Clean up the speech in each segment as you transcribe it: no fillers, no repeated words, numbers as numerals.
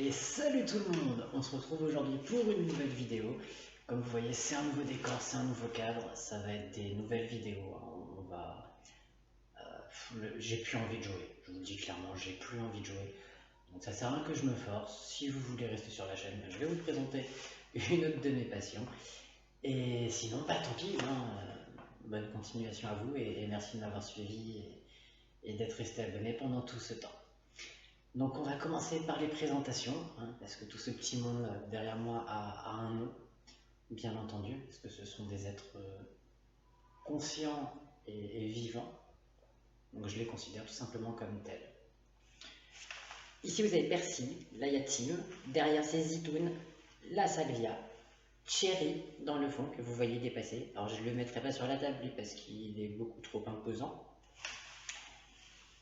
Et salut tout le monde, on se retrouve aujourd'hui pour une nouvelle vidéo. Comme vous voyez, c'est un nouveau décor, c'est un nouveau cadre, ça va être des nouvelles vidéos. J'ai plus envie de jouer, je vous le dis clairement, j'ai plus envie de jouer. Donc ça sert à rien que je me force. Si vous voulez rester sur la chaîne, je vais vous présenter une autre de mes passions. Et sinon, tant pis, bonne continuation à vous et merci de m'avoir suivi et d'être resté abonné pendant tout ce temps. Donc on va commencer par les présentations, parce que tout ce petit monde derrière moi a un nom, bien entendu, parce que ce sont des êtres conscients et vivants. Donc je les considère tout simplement comme tels. Ici vous avez Percy, là il y a Tim, derrière c'est Zitoun, la Salvia, Cherry dans le fond que vous voyez dépasser. Alors je ne le mettrai pas sur la table lui parce qu'il est beaucoup trop imposant.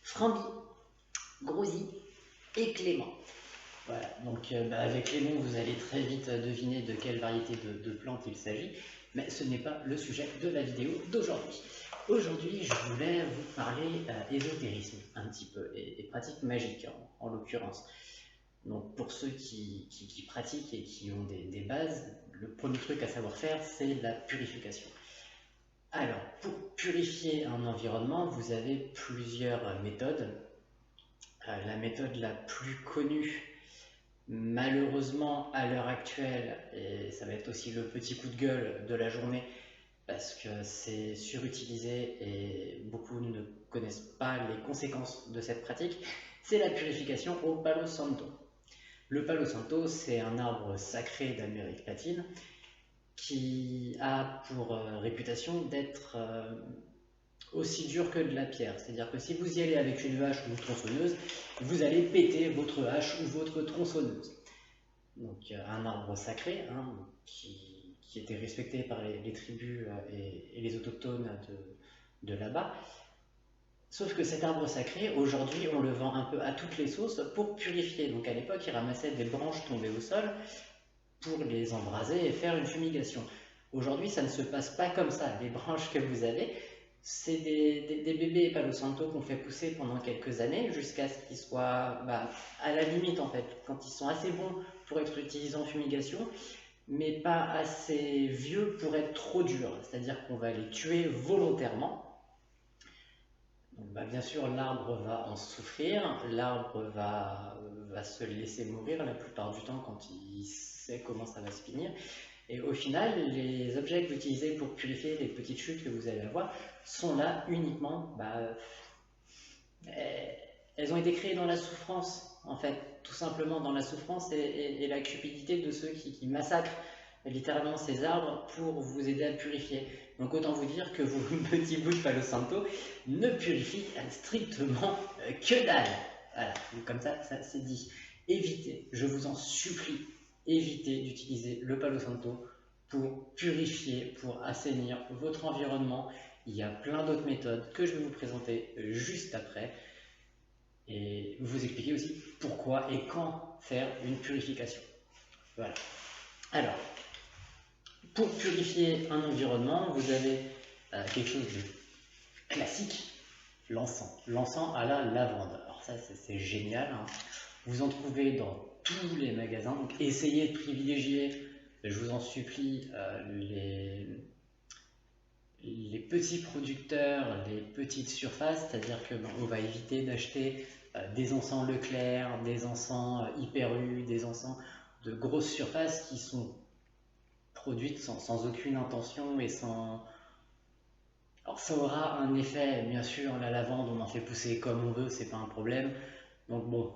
Frambi, Grosy et Clément. Voilà, donc avec les noms, vous allez très vite deviner de quelle variété de plantes il s'agit, mais ce n'est pas le sujet de la vidéo d'aujourd'hui. Aujourd'hui, je voulais vous parler ésotérisme un petit peu, et pratiques magiques en l'occurrence. Donc pour ceux qui pratiquent et qui ont des bases, le premier truc à savoir faire, c'est la purification. Alors, pour purifier un environnement, vous avez plusieurs méthodes. La méthode la plus connue, malheureusement à l'heure actuelle, et ça va être aussi le petit coup de gueule de la journée, parce que c'est surutilisé et beaucoup ne connaissent pas les conséquences de cette pratique, c'est la purification au Palo Santo. Le Palo Santo, c'est un arbre sacré d'Amérique latine qui a pour réputation d'être aussi dur que de la pierre. C'est-à-dire que si vous y allez avec une hache ou une tronçonneuse, vous allez péter votre hache ou votre tronçonneuse. Donc un arbre sacré qui était respecté par les tribus et les autochtones de là-bas. Sauf que cet arbre sacré, aujourd'hui, on le vend un peu à toutes les sauces pour purifier. Donc à l'époque, ils ramassaient des branches tombées au sol pour les embraser et faire une fumigation. Aujourd'hui, ça ne se passe pas comme ça. Les branches que vous avez, c'est des bébés Palo Santo qu'on fait pousser pendant quelques années jusqu'à ce qu'ils soient à la limite en fait, quand ils sont assez bons pour être utilisés en fumigation, mais pas assez vieux pour être trop durs. C'est-à-dire qu'on va les tuer volontairement. Donc, bien sûr, l'arbre va en souffrir, l'arbre va se laisser mourir la plupart du temps quand il sait comment ça va se finir. Et au final, les objets que vous utilisez pour purifier les petites chutes que vous allez avoir sont là uniquement, elles ont été créées dans la souffrance, en fait, tout simplement dans la souffrance et la cupidité de ceux qui massacrent littéralement ces arbres pour vous aider à purifier. Donc autant vous dire que vos petits bouts de Palo Santo ne purifient strictement que dalle. Voilà, comme ça c'est dit. Évitez, je vous en supplie, évitez d'utiliser le Palo Santo pour purifier, pour assainir votre environnement. Il y a plein d'autres méthodes que je vais vous présenter juste après et vous expliquer aussi pourquoi et quand faire une purification. Voilà. Alors, pour purifier un environnement, vous avez quelque chose de classique, l'encens. L'encens à la lavande. Alors ça, c'est génial. Vous en trouvez dans tous les magasins. Donc essayez de privilégier, je vous en supplie, les petits producteurs, les petites surfaces. C'est-à-dire que on va éviter d'acheter des encens Leclerc, des encens Hyper U, des encens de grosses surfaces qui sont produites sans aucune intention et sans... Alors ça aura un effet, bien sûr, la lavande on en fait pousser comme on veut, c'est pas un problème. Donc bon,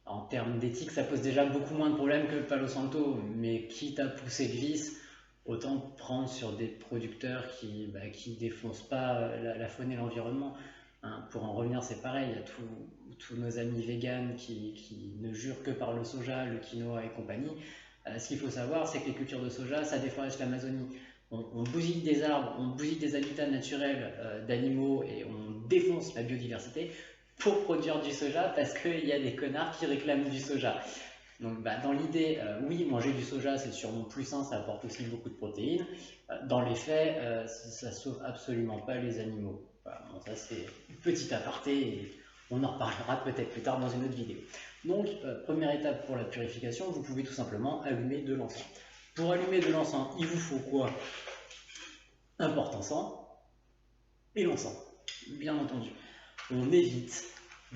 en termes d'éthique ça pose déjà beaucoup moins de problèmes que le Palo Santo, mais quitte à pousser de vis, autant prendre sur des producteurs qui défoncent pas la faune et l'environnement. Pour en revenir, c'est pareil, il y a tous nos amis véganes qui ne jurent que par le soja, le quinoa et compagnie. Ce qu'il faut savoir, c'est que les cultures de soja, ça déforeste l'Amazonie. On bousille des arbres, on bousille des habitats naturels d'animaux et on défonce la biodiversité pour produire du soja parce qu'il y a des connards qui réclament du soja. Donc dans l'idée, oui, manger du soja c'est sûrement plus sain, ça apporte aussi beaucoup de protéines. Dans les faits, ça sauve absolument pas les animaux. Voilà, bon, ça c'est une petite aparté et on en reparlera peut-être plus tard dans une autre vidéo. Donc, première étape pour la purification, vous pouvez tout simplement allumer de l'encens. Pour allumer de l'encens, il vous faut quoi? Un porte-encens et l'encens, bien entendu. On évite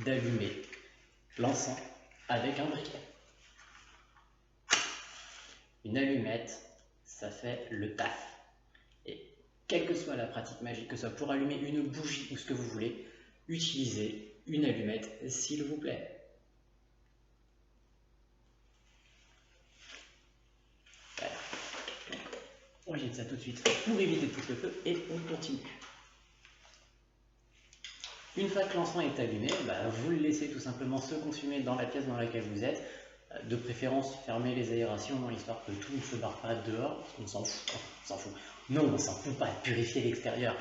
d'allumer l'encens avec un briquet. Une allumette, ça fait le taf. Et quelle que soit la pratique magique, que ce soit pour allumer une bougie ou ce que vous voulez, utilisez une allumette, s'il vous plaît. Voilà. On jette ça tout de suite pour éviter tout le feu et on continue. Une fois que l'encens est allumé, vous le laissez tout simplement se consumer dans la pièce dans laquelle vous êtes. De préférence, fermez les aérations dans l'histoire que tout ne se barre pas dehors, parce qu'on s'en fout. Non, on s'en fout pas de purifier l'extérieur.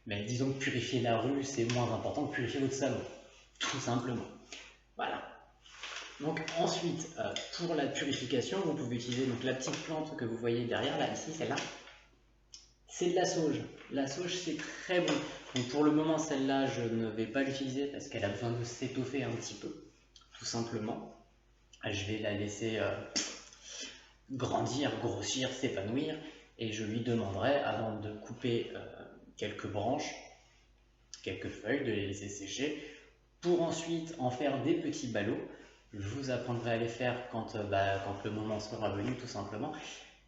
Mais disons que purifier la rue, c'est moins important que purifier votre salon. Tout simplement. Voilà. Donc ensuite, pour la purification, vous pouvez utiliser donc, la petite plante que vous voyez derrière, là, ici, celle-là. C'est de la sauge. La sauge, c'est très bon. Donc pour le moment, celle-là, je ne vais pas l'utiliser parce qu'elle a besoin de s'étoffer un petit peu, tout simplement. Je vais la laisser grandir, grossir, s'épanouir, et je lui demanderai, avant de couper quelques branches, quelques feuilles, de les laisser sécher, pour ensuite en faire des petits ballots. Je vous apprendrai à les faire quand le moment sera venu, tout simplement.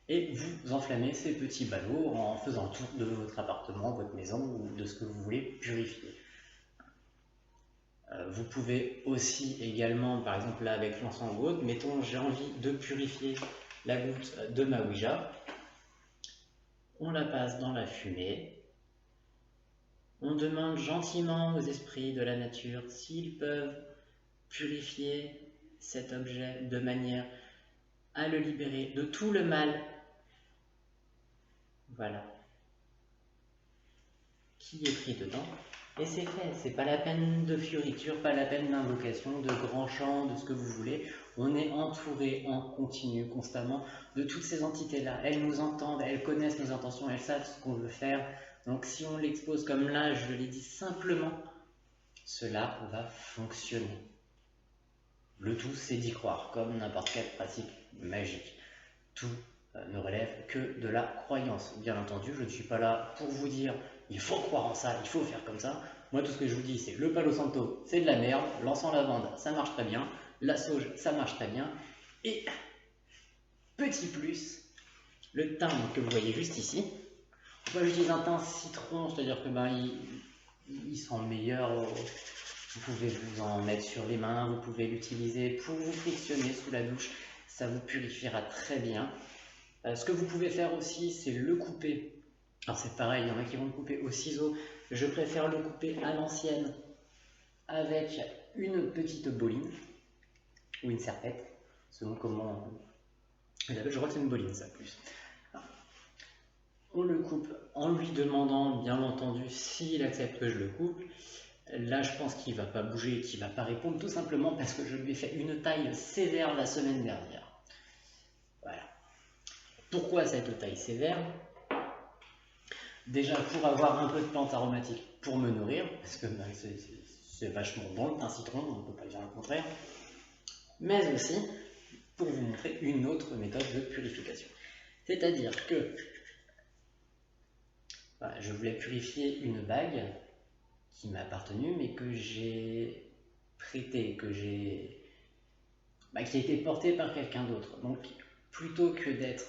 Et vous enflammez ces petits ballots en faisant le tour de votre appartement, votre maison ou de ce que vous voulez purifier. Vous pouvez aussi également, par exemple là avec l'encens ou autre, mettons j'ai envie de purifier la goutte de ma Ouija, on la passe dans la fumée, on demande gentiment aux esprits de la nature s'ils peuvent purifier cet objet de manière à le libérer de tout le mal. Voilà. Qui est pris dedans. Et c'est fait, c'est pas la peine de fioritures, pas la peine d'invocation, de grands chants, de ce que vous voulez. On est entouré en continu, constamment, de toutes ces entités-là. Elles nous entendent, elles connaissent nos intentions, elles savent ce qu'on veut faire. Donc si on l'expose comme là, je l'ai dit simplement, cela va fonctionner. Le tout, c'est d'y croire, comme n'importe quelle pratique magique. Tout ne relève que de la croyance. Bien entendu, je ne suis pas là pour vous dire il faut croire en ça, il faut faire comme ça. Moi, tout ce que je vous dis, c'est le Palo Santo, c'est de la merde. L'encens lavande, ça marche très bien. La sauge, ça marche très bien. Et petit plus, le thym que vous voyez juste ici. Moi, j'utilise un thym citron, c'est-à-dire que il sent meilleur. Vous pouvez vous en mettre sur les mains, vous pouvez l'utiliser pour vous frictionner sous la douche. Ça vous purifiera très bien. Ce que vous pouvez faire aussi, c'est le couper. Alors c'est pareil, il y en a qui vont le couper au ciseau. Je préfère le couper à l'ancienne avec une petite boline ou une serpette, selon comment on l'appelle. Je crois que c'est une boline ça plus. On le coupe en lui demandant bien entendu s'il accepte que je le coupe. Là je pense qu'il ne va pas bouger, qu'il ne va pas répondre, tout simplement parce que je lui ai fait une taille sévère la semaine dernière. Voilà. Pourquoi cette taille sévère? Déjà pour avoir un peu de plantes aromatiques pour me nourrir, parce que c'est vachement bon le thym citron, on ne peut pas dire le contraire, mais aussi pour vous montrer une autre méthode de purification. C'est-à-dire que je voulais purifier une bague qui m'a appartenu, mais que j'ai prêtée, qui a été portée par quelqu'un d'autre. Donc plutôt que d'être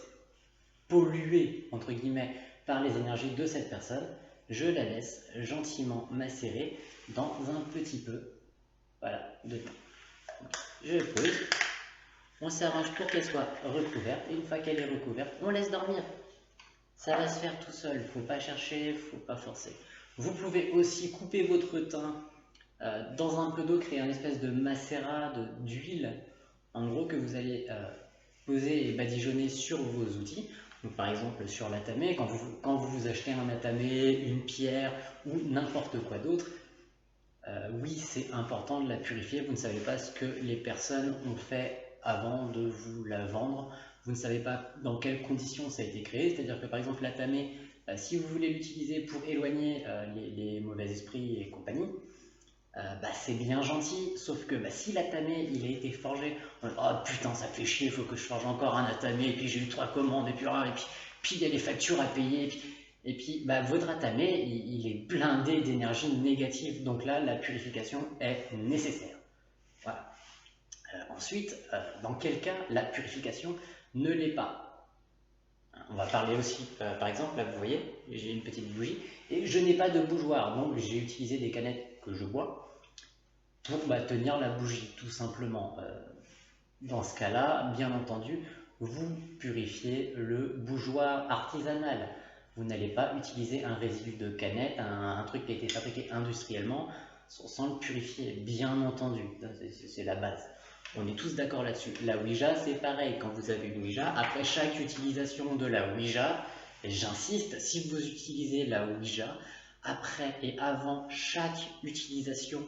pollué, entre guillemets, par les énergies de cette personne, je la laisse gentiment macérer dans un petit peu, voilà, dedans. Je pose, on s'arrange pour qu'elle soit recouverte, et une fois qu'elle est recouverte, on laisse dormir. Ça va se faire tout seul, il ne faut pas chercher, il ne faut pas forcer. Vous pouvez aussi couper votre thym dans un peu d'eau, créer un espèce de macérat d'huile, en gros, que vous allez poser et badigeonner sur vos outils. Donc, par exemple sur l'atamé, quand vous achetez un atamé, une pierre ou n'importe quoi d'autre, oui c'est important de la purifier. Vous ne savez pas ce que les personnes ont fait avant de vous la vendre, vous ne savez pas dans quelles conditions ça a été créé, c'est-à-dire que par exemple l'atamé, si vous voulez l'utiliser pour éloigner les mauvais esprits et compagnie, c'est bien gentil, sauf que si l'atame il a été forgé, oh putain ça fait chier, il faut que je forge encore un atame, et puis j'ai eu 3 commandes, et puis il y a les factures à payer, et puis votre atame il est blindé d'énergie négative, donc là la purification est nécessaire. Voilà. Ensuite, dans quel cas la purification ne l'est pas? On va parler aussi, par exemple, là vous voyez, j'ai une petite bougie, et je n'ai pas de bougeoir, donc j'ai utilisé des canettes que je bois pour tenir la bougie, tout simplement. Dans ce cas-là, bien entendu, vous purifiez le bougeoir artisanal. Vous n'allez pas utiliser un résidu de canette, un truc qui a été fabriqué industriellement, sans le purifier, bien entendu. C'est la base. On est tous d'accord là-dessus. La Ouija, c'est pareil. Quand vous avez une Ouija, après chaque utilisation de la Ouija, et j'insiste, si vous utilisez la Ouija, après et avant chaque utilisation,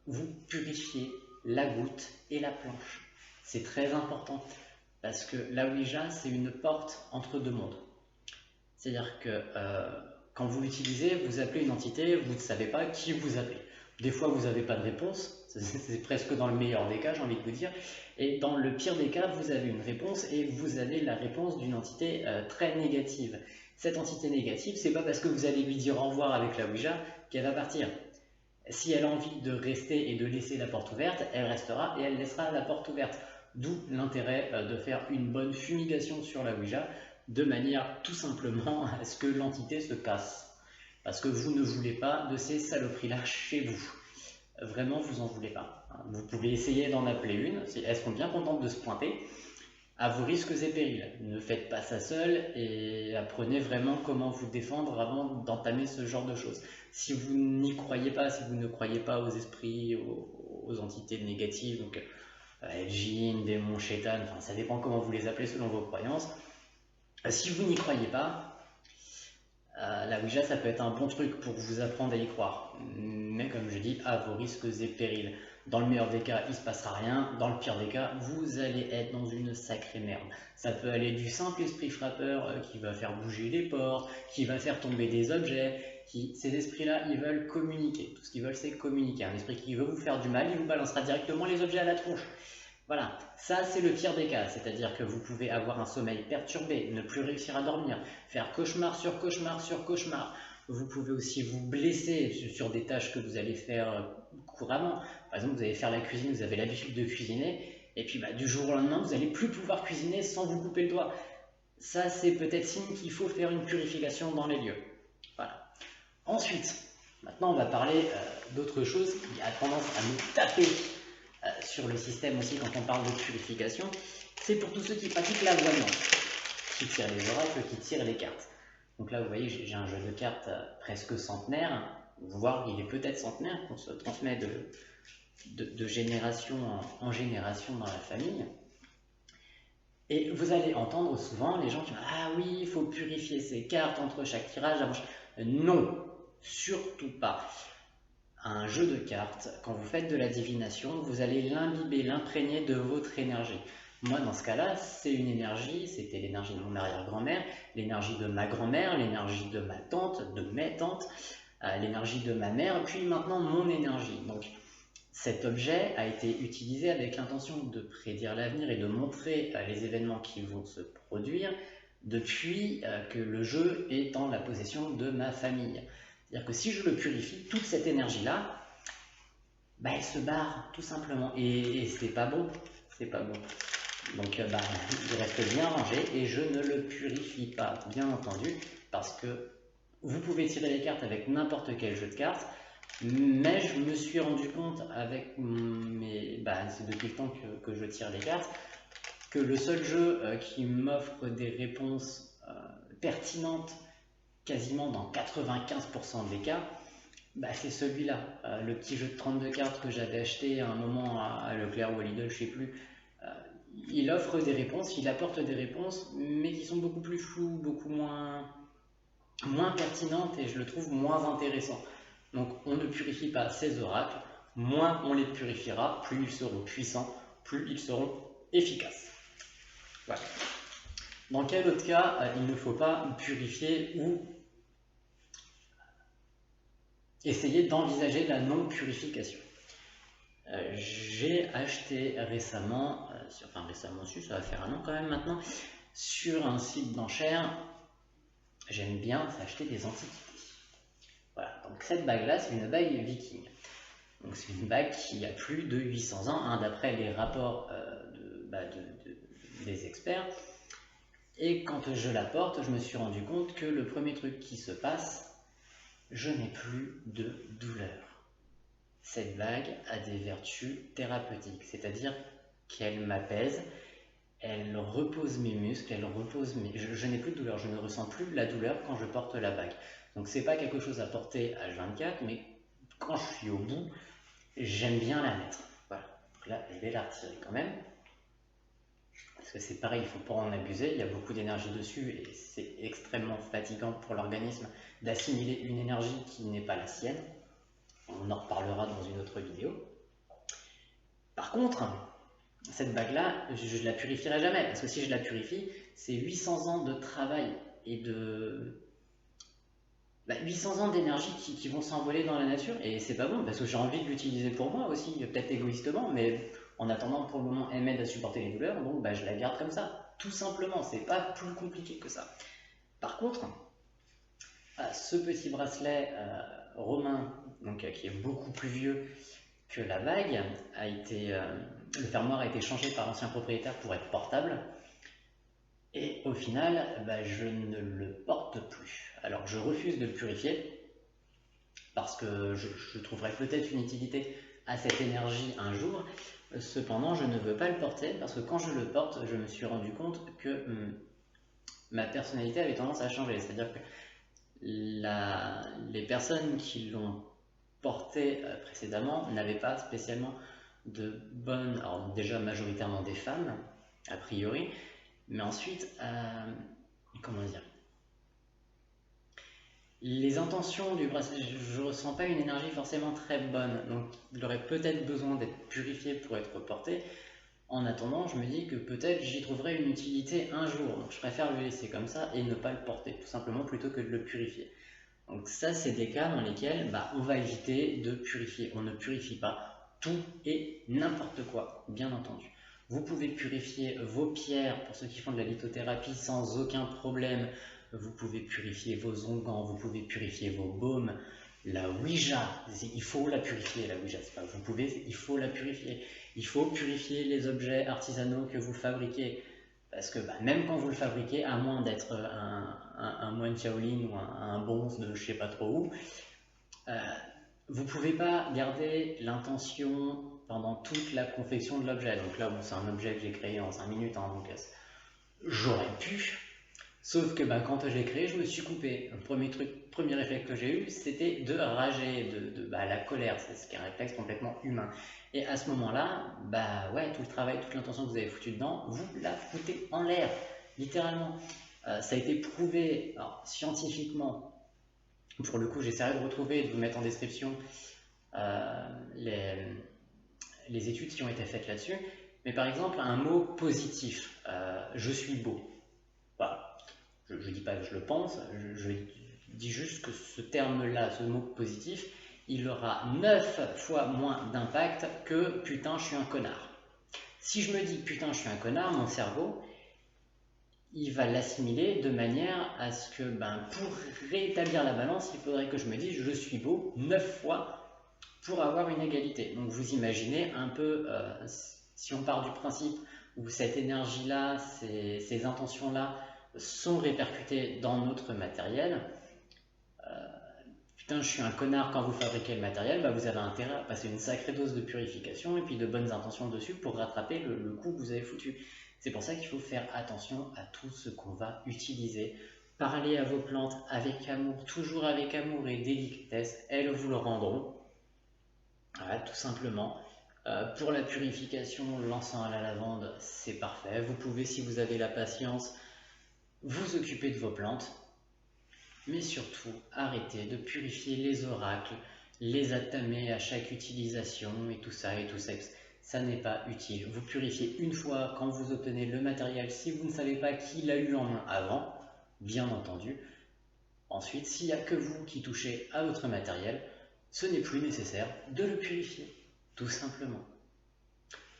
vous purifiez la goutte et la planche. C'est très important parce que la Ouija, c'est une porte entre deux mondes. C'est-à-dire que quand vous l'utilisez, vous appelez une entité, vous ne savez pas qui vous appelez. Des fois, vous n'avez pas de réponse, c'est presque dans le meilleur des cas, j'ai envie de vous dire. Et dans le pire des cas, vous avez une réponse et vous avez la réponse d'une entité très négative. Cette entité négative, c'est pas parce que vous allez lui dire au revoir avec la Ouija qu'elle va partir. Si elle a envie de rester et de laisser la porte ouverte, elle restera et elle laissera la porte ouverte. D'où l'intérêt de faire une bonne fumigation sur la Ouija, de manière tout simplement à ce que l'entité se casse. Parce que vous ne voulez pas de ces saloperies-là chez vous. Vraiment, vous n'en voulez pas. Vous pouvez essayer d'en appeler une, elles seront bien contentes de se pointer, à vos risques et périls. Ne faites pas ça seul et apprenez vraiment comment vous défendre avant d'entamer ce genre de choses. Si vous n'y croyez pas, si vous ne croyez pas aux esprits, aux entités négatives, donc djinn, démons, chétan, enfin ça dépend comment vous les appelez selon vos croyances. Si vous n'y croyez pas, la Ouija ça peut être un bon truc pour vous apprendre à y croire. Mais comme je dis, à vos risques et périls. Dans le meilleur des cas, il ne se passera rien. Dans le pire des cas, vous allez être dans une sacrée merde. Ça peut aller du simple esprit frappeur qui va faire bouger les portes, qui va faire tomber des objets. Ces esprits-là, ils veulent communiquer. Tout ce qu'ils veulent, c'est communiquer. Un esprit qui veut vous faire du mal, il vous balancera directement les objets à la tronche. Voilà, ça c'est le pire des cas, c'est-à-dire que vous pouvez avoir un sommeil perturbé, ne plus réussir à dormir, faire cauchemar sur cauchemar sur cauchemar. Vous pouvez aussi vous blesser sur des tâches que vous allez faire couramment. Par exemple, vous allez faire la cuisine, vous avez l'habitude de cuisiner, et puis du jour au lendemain, vous n'allez plus pouvoir cuisiner sans vous couper le doigt. Ça, c'est peut-être signe qu'il faut faire une purification dans les lieux. Voilà. Ensuite, maintenant, on va parler d'autre chose qui a tendance à nous taper sur le système aussi quand on parle de purification. C'est pour tous ceux qui pratiquent la voyance, qui tirent les oracles, qui tirent les cartes. Donc là, vous voyez, j'ai un jeu de cartes presque centenaire, voire il est peut-être centenaire, qu'on se transmet de génération en génération dans la famille. Et vous allez entendre souvent les gens qui disent « Ah oui, il faut purifier ses cartes entre chaque tirage. » Non, surtout pas. Un jeu de cartes, quand vous faites de la divination, vous allez l'imbiber, l'imprégner de votre énergie. Moi, dans ce cas-là, c'est une énergie, c'était l'énergie de mon arrière-grand-mère, l'énergie de ma grand-mère, l'énergie de ma tante, de mes tantes, l'énergie de ma mère, puis maintenant mon énergie. Donc, cet objet a été utilisé avec l'intention de prédire l'avenir et de montrer les événements qui vont se produire depuis que le jeu est en la possession de ma famille. C'est-à-dire que si je le purifie, toute cette énergie-là, elle se barre tout simplement. Et c'est pas bon. C'est pas bon. Donc il reste bien rangé et je ne le purifie pas, bien entendu, parce que vous pouvez tirer les cartes avec n'importe quel jeu de cartes, mais je me suis rendu compte avec c'est depuis le temps que je tire les cartes, que le seul jeu qui m'offre des réponses pertinentes quasiment dans 95% des cas, c'est celui-là. Le petit jeu de 32 cartes que j'avais acheté à un moment à Leclerc ou à Lidl, je ne sais plus, il offre des réponses, il apporte des réponses, mais qui sont beaucoup plus floues, beaucoup moins pertinentes et je le trouve moins intéressant. Donc on ne purifie pas ces oracles, moins on les purifiera, plus ils seront puissants, plus ils seront efficaces. Voilà. Dans quel autre cas il ne faut pas purifier ou essayer d'envisager la non-purification. J'ai acheté récemment, enfin récemment aussi, ça va faire un an quand même maintenant, sur un site d'enchères. J'aime bien acheter des antiquités. Voilà, donc cette bague-là, c'est une bague viking. Donc c'est une bague qui a plus de 800 ans, hein, d'après les rapports des experts. Et quand je la porte, je me suis rendu compte que le premier truc qui se passe, je n'ai plus de douleur. Cette bague a des vertus thérapeutiques, c'est-à-dire qu'elle m'apaise, elle repose mes muscles, je n'ai plus de douleur, je ne ressens plus la douleur quand je porte la bague. Donc c'est pas quelque chose à porter à H24, mais quand je suis au bout, j'aime bien la mettre. Voilà. Donc là, je vais la retirer quand même. Parce que c'est pareil, il ne faut pas en abuser, il y a beaucoup d'énergie dessus et c'est extrêmement fatigant pour l'organisme d'assimiler une énergie qui n'est pas la sienne. On en reparlera dans une autre vidéo. Par contre, cette bague-là, je ne la purifierai jamais, parce que si je la purifie, c'est 800 ans de travail et de... 800 ans d'énergie qui vont s'envoler dans la nature, et c'est pas bon, parce que j'ai envie de l'utiliser pour moi aussi, peut-être égoïstement, mais en attendant, pour le moment, elle m'aide à supporter les douleurs, donc je la garde comme ça, tout simplement, c'est pas plus compliqué que ça. Par contre, ce petit bracelet romain, donc, qui est beaucoup plus vieux que la bague, le fermoir a été changé par l'ancien propriétaire pour être portable, et au final, je ne le porte plus. Alors je refuse de le purifier, parce que je trouverai peut-être une utilité à cette énergie un jour. Cependant, je ne veux pas le porter, parce que quand je le porte, je me suis rendu compte que ma personnalité avait tendance à changer. C'est-à-dire que les personnes qui l'ont porté précédemment n'avaient pas spécialement de bonnes... Alors déjà majoritairement des femmes, a priori, mais ensuite, comment dire, les intentions du bracelet, je ne ressens pas une énergie forcément très bonne, donc il aurait peut-être besoin d'être purifié pour être porté. En attendant, je me dis que peut-être j'y trouverai une utilité un jour, donc je préfère le laisser comme ça et ne pas le porter, tout simplement, plutôt que de le purifier. Donc ça, c'est des cas dans lesquels on va éviter de purifier. On ne purifie pas tout et n'importe quoi, bien entendu. Vous pouvez purifier vos pierres, pour ceux qui font de la lithothérapie, sans aucun problème. Vous pouvez purifier vos onguents, vous pouvez purifier vos baumes. La Ouija, il faut la purifier, la Ouija, c'est pas vous pouvez, il faut la purifier. Il faut purifier les objets artisanaux que vous fabriquez. Parce que même quand vous le fabriquez, à moins d'être un moine Shaolin ou un bonze de je sais pas trop où, vous ne pouvez pas garder l'intention pendant toute la confection de l'objet. Donc là, c'est un objet que j'ai créé en 5 minutes, hein, donc j'aurais pu. Sauf que quand je l'ai créé, je me suis coupé. Le premier réflexe que j'ai eu, c'était de rager, la colère, c'est ce qui est un réflexe complètement humain. Et à ce moment-là, tout le travail, toute l'intention que vous avez foutu dedans, vous la foutez en l'air, littéralement. Ça a été prouvé scientifiquement. Pour le coup, j'essaierai de retrouver et de vous mettre en description les études qui ont été faites là-dessus. Mais par exemple, un mot positif, je suis beau. Voilà. Je ne dis pas que je le pense, je dis juste que ce terme-là, ce mot positif, il aura 9 fois moins d'impact que putain, je suis un connard. Si je me dis putain, je suis un connard, mon cerveau, il va l'assimiler de manière à ce que pour rétablir la balance, il faudrait que je me dise je suis beau 9 fois pour avoir une égalité. Donc vous imaginez un peu, si on part du principe où cette énergie-là, ces intentions-là sont répercutées dans notre matériel, putain je suis un connard quand vous fabriquez le matériel, vous avez intérêt à passer une sacrée dose de purification et puis de bonnes intentions dessus pour rattraper le coup que vous avez foutu. C'est pour ça qu'il faut faire attention à tout ce qu'on va utiliser. Parlez à vos plantes avec amour, toujours avec amour et délicatesse, elles vous le rendront. Voilà, tout simplement. Pour la purification, l'encens à la lavande, c'est parfait. Vous pouvez, si vous avez la patience, vous occuper de vos plantes. Mais surtout, arrêtez de purifier les oracles, les attamer à chaque utilisation et tout ça, ça n'est pas utile. Vous purifiez une fois quand vous obtenez le matériel, si vous ne savez pas qui l'a eu en main avant, bien entendu. Ensuite, s'il n'y a que vous qui touchez à votre matériel, ce n'est plus nécessaire de le purifier, tout simplement.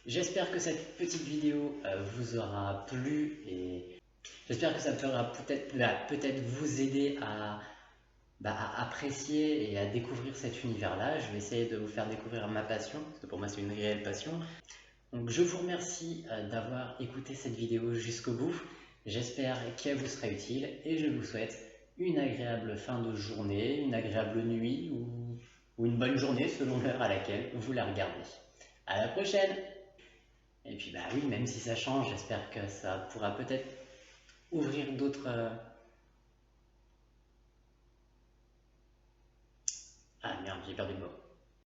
J'espère que cette petite vidéo vous aura plu et j'espère que ça pourra peut-être vous aider à apprécier et à découvrir cet univers-là. Je vais essayer de vous faire découvrir ma passion, parce que pour moi c'est une réelle passion. Donc je vous remercie d'avoir écouté cette vidéo jusqu'au bout. J'espère qu'elle vous sera utile et je vous souhaite une agréable fin de journée, une agréable nuit ou une bonne journée selon l'heure à laquelle vous la regardez. À la prochaine! Et puis bah oui, même si ça change, j'espère que ça pourra peut-être ouvrir d'autres... Ah merde, j'ai perdu le mot.